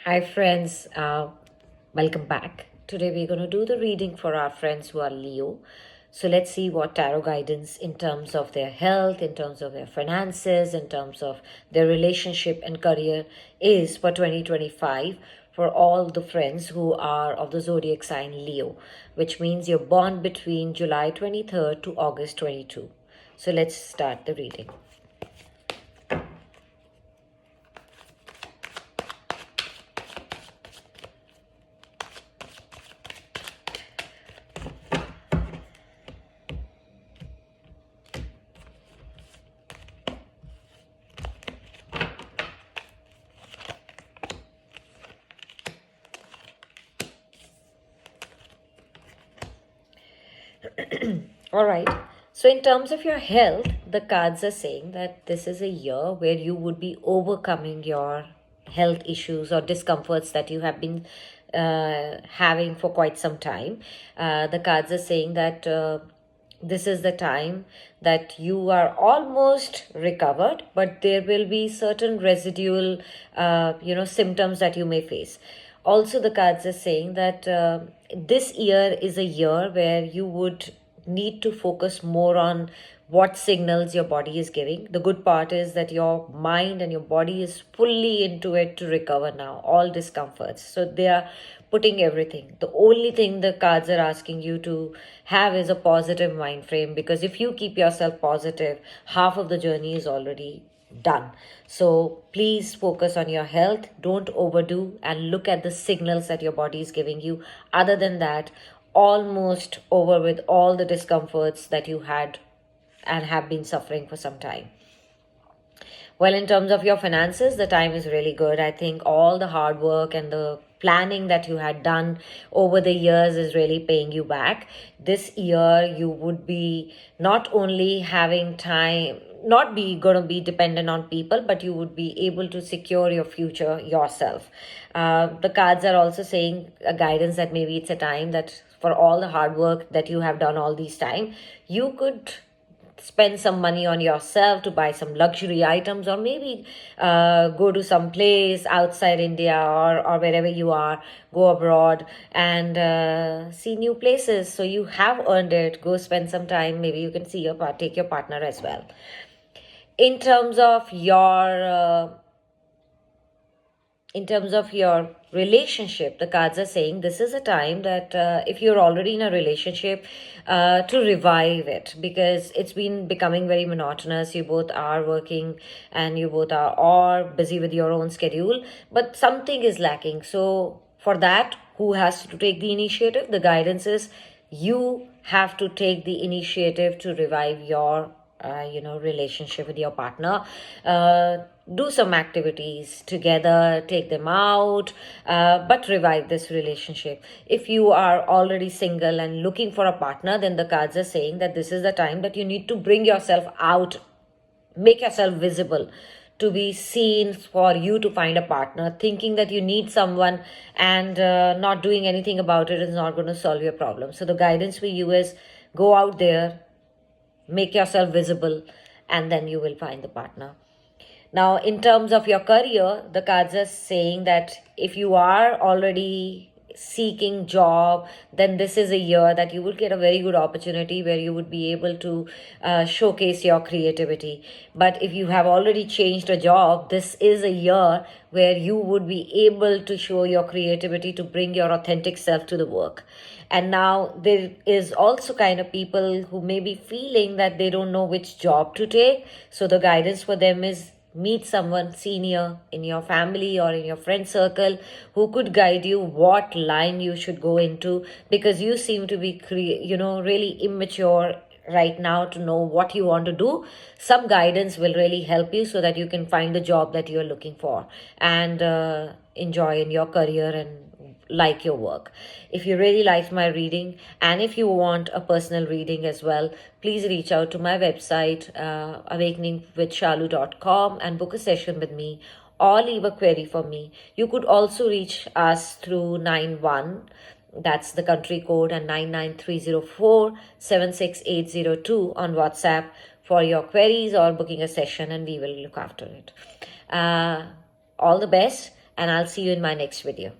Hi, friends. Welcome back. Today, we're going to do the reading for our friends who are Leo. So, let's see what tarot guidance in terms of their health, in terms of their finances, in terms of their relationship and career is for 2025 for all the friends who are of the zodiac sign Leo, which means you're born between July 23rd to August 22. So, let's start the reading. All right. So, in terms of your health, the cards are saying that this is a year where you would be overcoming your health issues or discomforts that you have been having for quite some time. The cards are saying that this is the time that you are almost recovered, but there will be certain residual, symptoms that you may face. Also, the cards are saying that this year is a year where you would need to focus more on what signals your body is giving. The good part is that your mind and your body is fully into it to recover now, all discomforts. So they are putting everything. The only thing the cards are asking you to have is a positive mind frame, because if you keep yourself positive, half of the journey is already done. So please focus on your health, don't overdo, and look at the signals that your body is giving you. Other than that, almost over with all the discomforts that you had and have been suffering for some time. Well, in terms of your finances, the time is really good. I think all the hard work and the planning that you had done over the years is really paying you back. This year, you would be not only having time, not be going to be dependent on people, but you would be able to secure your future yourself. The cards are also saying a guidance that maybe it's a time that for all the hard work that you have done all these time, you could spend some money on yourself to buy some luxury items, or maybe go to some place outside India, or wherever you are, go abroad and see new places. So you have earned it. Go spend some time. Maybe you can see take your partner as well. In terms of your relationship, the cards are saying this is a time that if you're already in a relationship, to revive it, because it's been becoming very monotonous. You both are working and you both are or busy with your own schedule, but something is lacking. So for that, who has to take the initiative? The guidance is you have to take the initiative to revive your relationship with your partner. Do some activities together, take them out, but revive this relationship. If you are already single and looking for a partner, then the cards are saying that this is the time that you need to bring yourself out, make yourself visible, to be seen, for you to find a partner. Thinking that you need someone and not doing anything about it is not going to solve your problem. So the guidance for you is go out there, make yourself visible, and then you will find the partner. Now, in terms of your career, the cards are saying that if you are already seeking job, then this is a year that you will get a very good opportunity where you would be able to showcase your creativity. But if you have already changed a job, this is a year where you would be able to show your creativity to bring your authentic self to the work. And now there is also kind of people who may be feeling that they don't know which job to take. So the guidance for them is meet someone senior in your family or in your friend circle who could guide you what line you should go into, because you seem to be really immature right now to know what you want to do. Some guidance will really help you so that you can find the job that you're looking for and enjoy in your career and like your work. If you really liked my reading and if you want a personal reading as well, please reach out to my website, awakeningwithshalu.com, and book a session with me or leave a query for me. You could also reach us through 91, that's the country code, and 99304 on WhatsApp for your queries or booking a session, and we will look after it. All the best, and I'll see you in my next video.